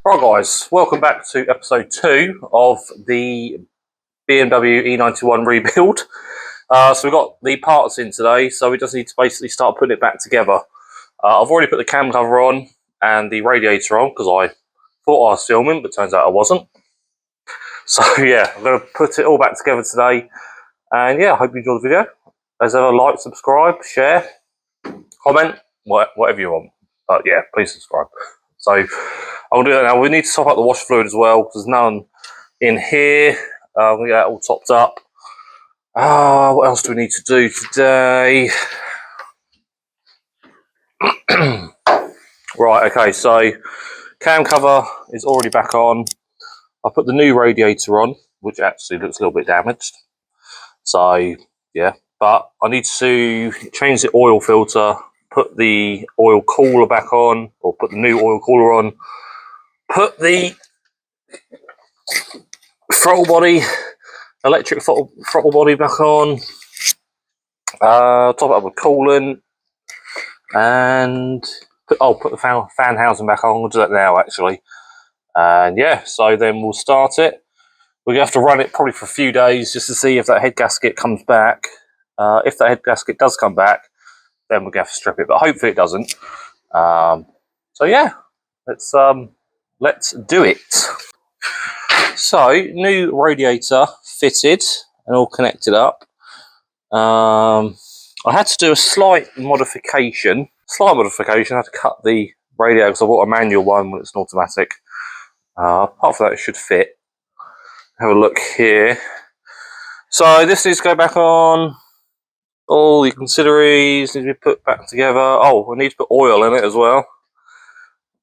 Right guys, welcome back to episode 2 of the BMW E91 rebuild. So we've got the parts in today, so we just need to basically start putting it back together. I've already put the cam cover on and the radiator on because I thought I was filming, but turns out I wasn't. So yeah, I'm going to put it all back together today. And yeah, I hope you enjoy the video. As ever, like, subscribe, share, comment, whatever you want. Yeah, please subscribe. So I'll do that now. We need to top up the wash fluid as well because there's none in here. I'm going to get that all topped up. What else do we need to do today? Right, okay, so cam cover is already back on. I put the new radiator on, which actually looks a little bit damaged. So, yeah, but I need to change the oil filter, put the oil cooler back on, or put the new oil cooler on, put the throttle body, electric throttle body back on, top it up with coolant, and put the fan housing back on. We'll do that now actually. And yeah, so then we'll start it. We're going to have to run it probably for a few days just to see if that head gasket comes back. If that head gasket does come back, then we're going to have to strip it, but hopefully it doesn't. So yeah, let's do it. So, new radiator fitted and all connected up. I had to do a slight modification. I had to cut the radiator because I bought a manual one when it's an automatic. Apart from that, it should fit. Have a look here. So this needs to go back on. All the auxiliaries need to be put back together. Oh, I need to put oil in it as well.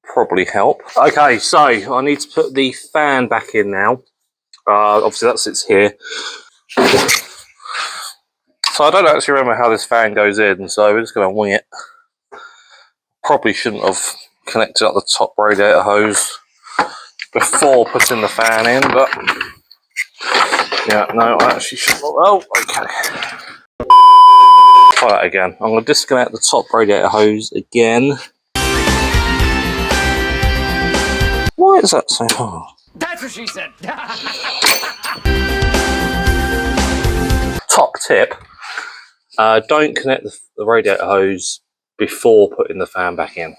Probably help. Okay, so I need to put the fan back in now. Obviously that sits here. So I don't actually remember how this fan goes in, so we're just going to wing it. Probably shouldn't have connected up the top radiator hose before putting the fan in, but yeah, no, I actually shouldn't. Oh, okay. Try that again. I'm going to disconnect the top radiator hose again. Why is that so hard? That's what she said. Top tip, don't connect the radiator hose before putting the fan back in.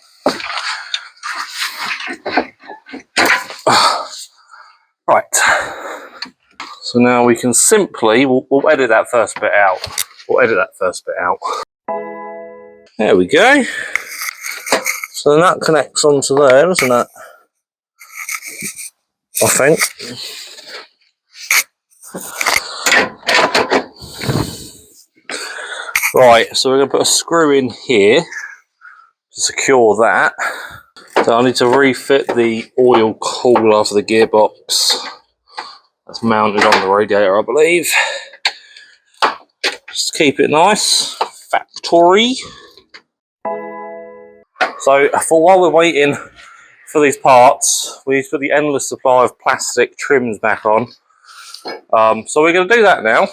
Right, so now we can simply, we'll edit that first bit out. There we go. So then that connects onto there, doesn't it? I think. Right, so we're going to put a screw in here to secure that. So I need to refit the oil cooler for the gearbox. That's mounted on the radiator, I believe. Just keep it nice. Factory. So while we're waiting for these parts, we need to put the endless supply of plastic trims back on. So we're going to do that now.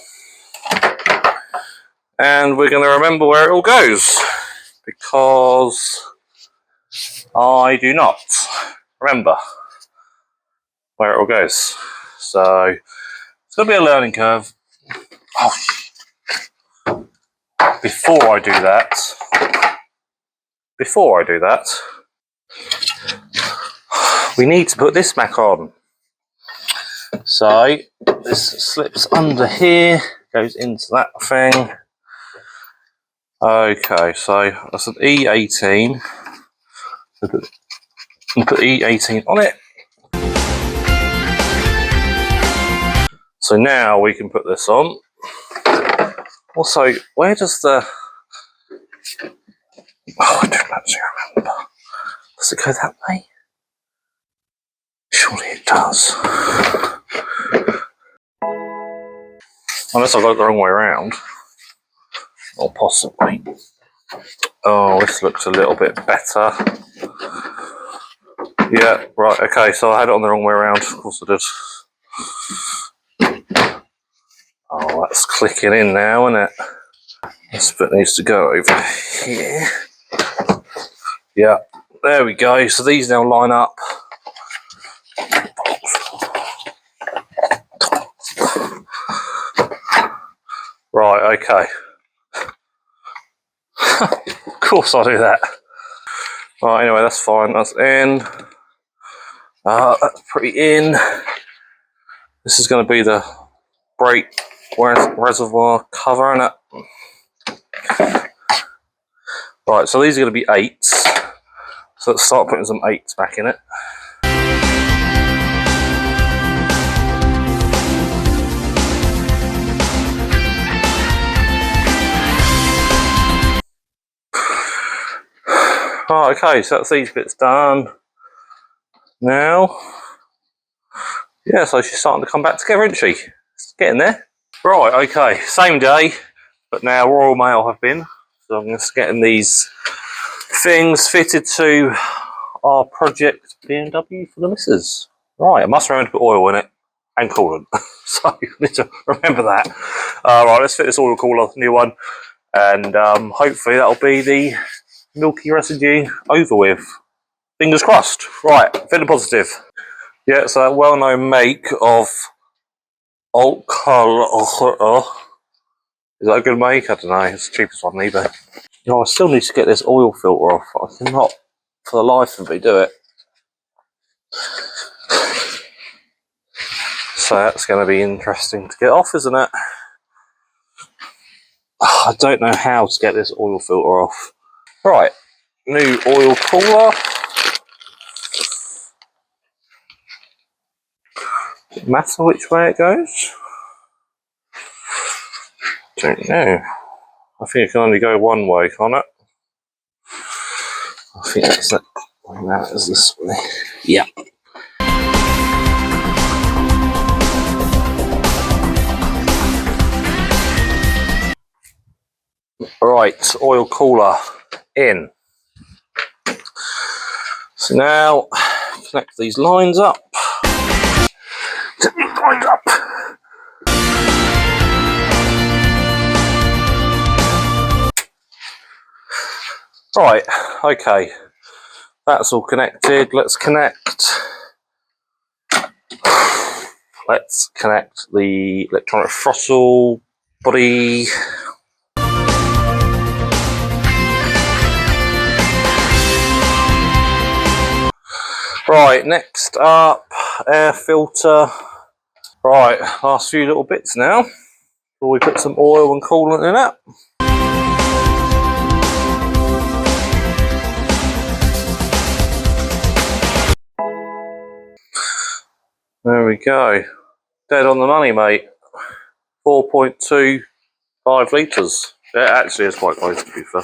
And we're going to remember where it all goes. Because I do not remember where it all goes. So it's going to be a learning curve. Oh, before I do that, we need to put this back on. So this slips under here, goes into that thing. Okay, so that's an E18. And put E18 on it. So now we can put this on. Also, where does the... Oh, I don't actually remember. Does it go that way? Surely it does. Unless I've got it the wrong way around. Or possibly. Oh, this looks a little bit better. Yeah, right, okay, so I had it on the wrong way around. Of course I did. Oh, that's clicking in now, isn't it? This bit needs to go over here. Yeah, there we go. So these now line up Right, okay. Of course I do that. Right, anyway, that's fine. That's in. That's pretty in. This is going to be the brake reservoir cover, isn't it? Right, so these are going to be 8s. So let's start putting some 8s back in it. Right, okay, so that's these bits done. Now, yeah, so she's starting to come back together, isn't she? It's getting there. Right, okay, same day, but now Royal Mail have been. So I'm just getting these things fitted to our project BMW for the missus. Right, I must remember to put oil in it and coolant. So you need to remember that. Right, let's fit this oil cooler, new one, and hopefully that'll be the milky residue over with. Fingers crossed. Right, feeling positive. Yeah, so that well-known make of alt color. Is that a good make? I don't know. It's the cheapest one on eBay. You know, I still need to get this oil filter off. I cannot, for the life of me, do it. So that's going to be interesting to get off, isn't it? I don't know how to get this oil filter off. Right, new oil cooler. Does it matter which way it goes? Don't know. I think it can only go one way, can't it? I think that's it. Now it's this way. Yeah. Right, oil cooler in. So now connect these lines up. Right, okay. That's all connected. Let's connect the electronic throttle body. Right, next up, air filter. Right, last few little bits now. Before we put some oil and coolant in it. There we go. Dead on the money, mate. 4.25 litres. It actually is quite close, to be fair.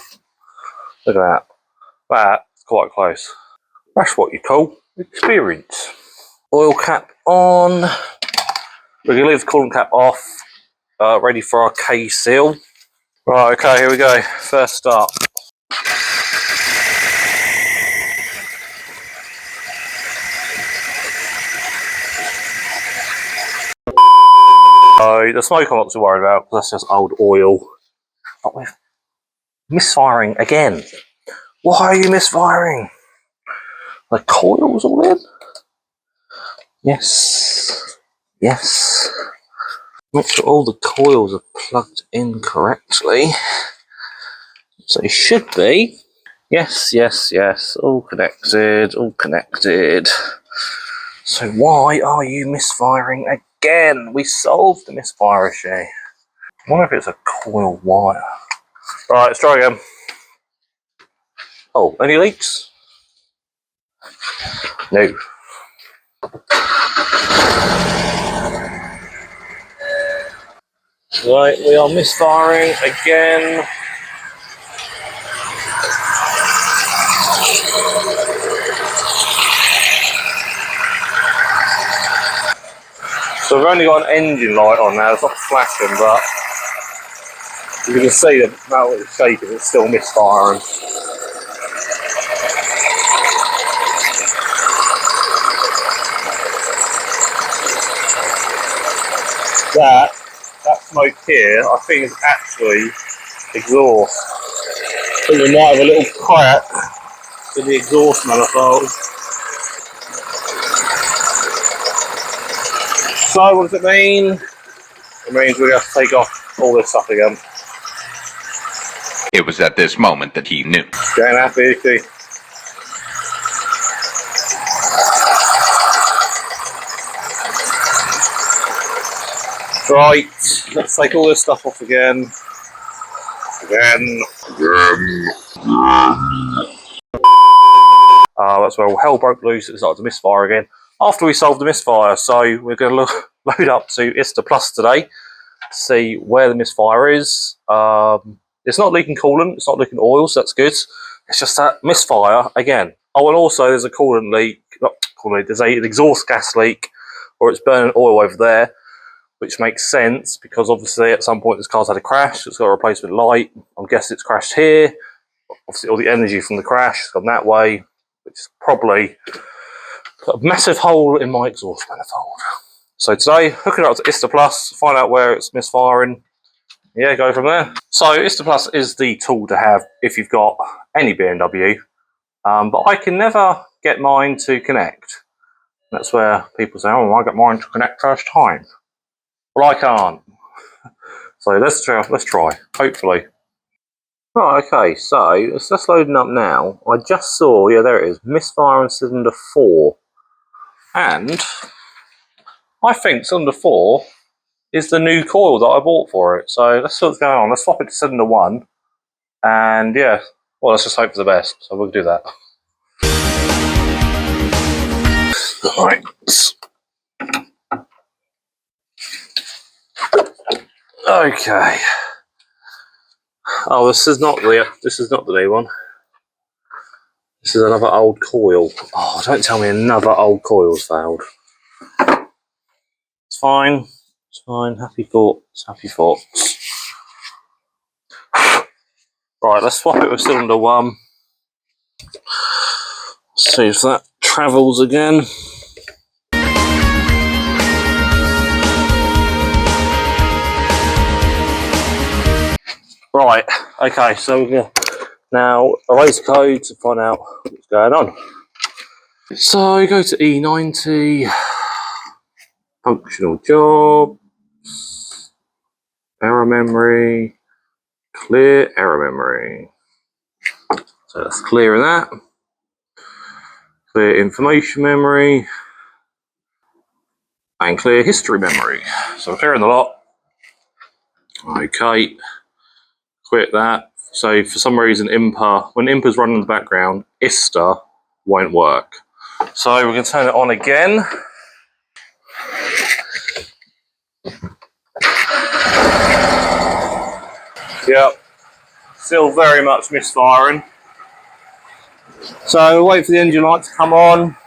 Look at that. That's quite close. That's what you call experience. Oil cap on. We're going to leave the coolant cap off. Ready for our K seal. Right, okay, here we go. First start. So the smoke I'm not too worried about, because that's just old oil. But we're misfiring again. Why are you misfiring? The coil's all in? Yes. Yes. Make sure all the coils are plugged in correctly. So it should be. Yes, yes, yes. All connected, all connected. So why are you misfiring again? We solved the misfire issue. I wonder if it's a coil wire. Right, let's try again. Oh, any leaks? No. Right, we are misfiring again. So we've only got an engine light on now, it's not flashing, but you can see the amount it's shaking, it's still misfiring. That smoke here, I think is actually exhaust. I think we might have a little crack in the exhaust manifold. So what does it mean? It means we have to take off all this stuff again. It was at this moment that he knew. Getting happy, Icky. Right, let's take all this stuff off again. That's where all hell broke loose. It started to misfire again. After we solved the misfire, so we're going to load up to ISTA Plus today to see where the misfire is. It's not leaking coolant, it's not leaking oil, so that's good. It's just that misfire again. Oh, and also there's a coolant leak, not coolant, there's an exhaust gas leak, or it's burning oil over there, which makes sense because obviously at some point this car's had a crash, it's got a replacement light. I'm guessing it's crashed here. Obviously all the energy from the crash has gone that way, which is probably got a massive hole in my exhaust manifold. So today, hooking it up to ISTA Plus, find out where it's misfiring. Yeah, go from there. So ISTA Plus is the tool to have if you've got any BMW, but I can never get mine to connect. That's where people say, oh, I got mine to connect first time. Well, I can't. So let's try, hopefully. Right, okay, so it's just loading up now. I just saw, yeah, there it is, misfire on cylinder 4. And I think cylinder 4 is the new coil that I bought for it. So let's see what's going on. Let's swap it to cylinder 1. And yeah, well, let's just hope for the best. So we'll do that. Right. Okay. Oh, this is not the new one. This is another old coil. Oh, don't tell me another old coil's failed. It's fine. It's fine. Happy thoughts. Happy thoughts. Right, let's swap it with cylinder 1. See if that travels again. Right, okay, so we're going to now erase code to find out what's going on. So go to E90, functional jobs, error memory, clear error memory. So let's clear that. Clear information memory, and clear history memory. So we're clearing the lot. Okay, quit that. So for some reason when IMPA's running in the background, ISTA won't work. So we're going to turn it on again. Yep, still very much misfiring. So wait for the engine light to come on.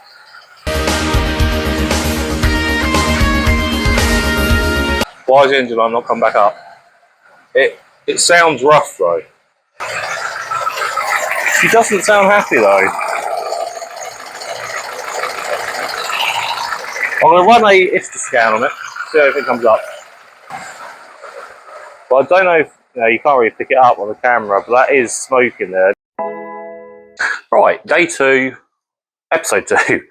Why is the engine light not come back up? It sounds rough though. She doesn't sound happy though. I'm going to run a ISTA scan on it, see if it comes up. But I don't know if, you can't really pick it up on the camera, but that is smoke in there. Right, day 2, episode 2.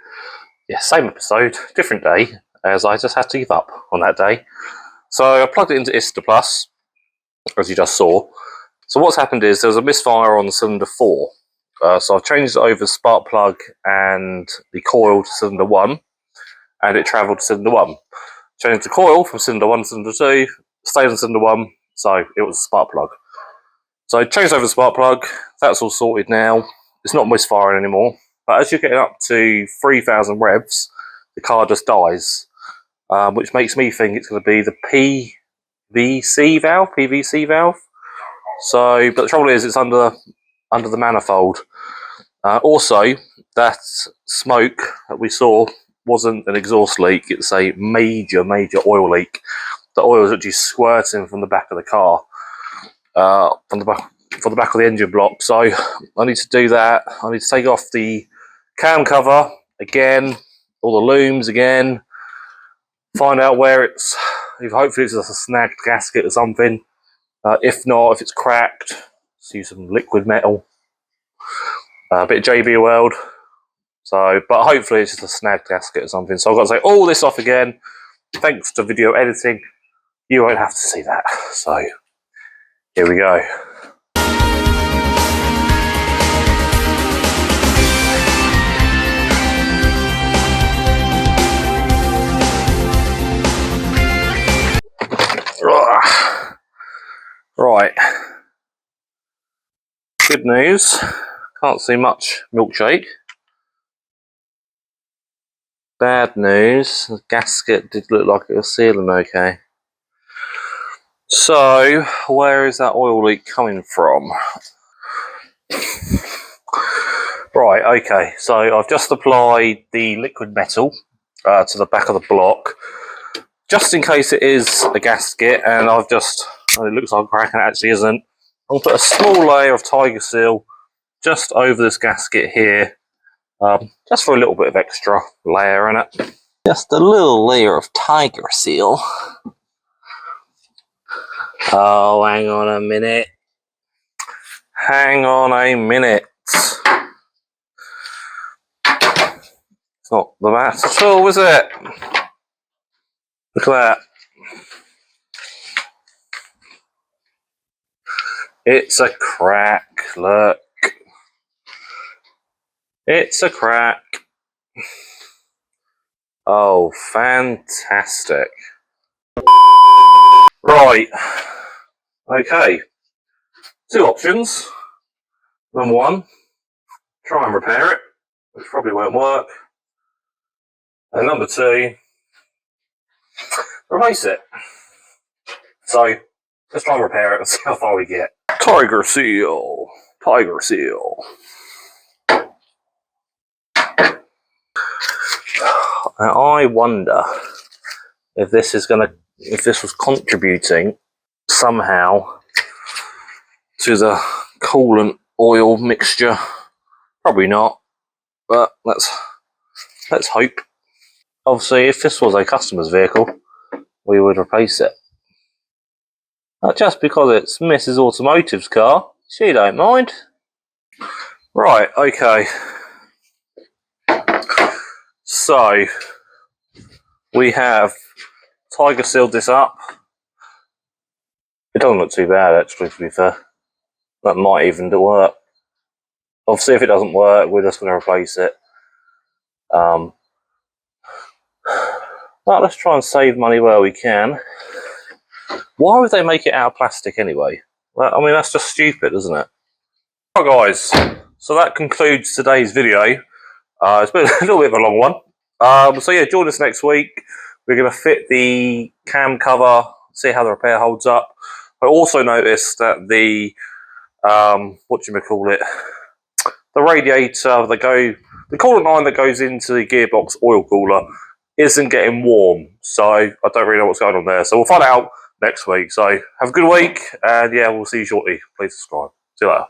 Yeah, same episode, different day, as I just had to give up on that day. So I plugged it into ISTA Plus, as you just saw. So what's happened is there was a misfire on cylinder 4. So I've changed it over spark plug and the coil to cylinder 1, and it travelled to cylinder 1. Changed the coil from cylinder 1 to cylinder 2, stayed on cylinder 1, so it was a spark plug. So I changed over the spark plug, that's all sorted now. It's not misfiring anymore, but as you're getting up to 3,000 revs, the car just dies, which makes me think it's going to be the PVC valve. So, but the trouble is, it's under the manifold. Also, that smoke that we saw wasn't an exhaust leak; it's a major oil leak. The oil is actually squirting from the back of the car, from the back of the engine block. So I need to do that. I need to take off the cam cover again, all the looms again, find out where it's. Hopefully it's just a snagged gasket or something. If not, if it's cracked, let's use some liquid metal, a bit of JB Weld. So, but hopefully it's just a snagged gasket or something. So I've got to take all this off again. Thanks to video editing, you won't have to see that. So here we go. Good news, can't see much milkshake. Bad news, the gasket did look like it was sealing okay. So, where is that oil leak coming from? Right, okay, so I've just applied the liquid metal to the back of the block, just in case it is a gasket, and I've just, it looks like a crack and it actually isn't. I'll put a small layer of Tiger Seal just over this gasket here, just for a little bit of extra layer in it. Just a little layer of Tiger Seal. Oh, hang on a minute. Hang on a minute. It's not the mat at all, is it? Look at that. It's a crack, look. It's a crack. Oh, fantastic. Right. Okay. Two options. Number one, try and repair it, which probably won't work. And number two, replace it. So, let's try and repair it and see how far we get. Tiger Seal. Tiger Seal. Now, I wonder if this was contributing somehow to the coolant oil mixture. Probably not, but let's hope. Obviously, if this was a customer's vehicle, we would replace it. Not just because it's Mrs. Automotive's car, she don't mind. Right, okay. So, we have Tiger Sealed this up. It doesn't look too bad, actually, to be fair. That might even do work. Obviously, if it doesn't work, we're just going to replace it. But let's try and save money where we can. Why would they make it out of plastic anyway? Well, I mean, that's just stupid, isn't it? Right, guys. So that concludes today's video. It's been a little bit of a long one. So yeah, join us next week. We're going to fit the cam cover, see how the repair holds up. I also noticed that the the radiator, the coolant line that goes into the gearbox oil cooler isn't getting warm. So I don't really know what's going on there. So we'll find out next week. So have a good week, and yeah, we'll see you shortly. Please subscribe. See you later.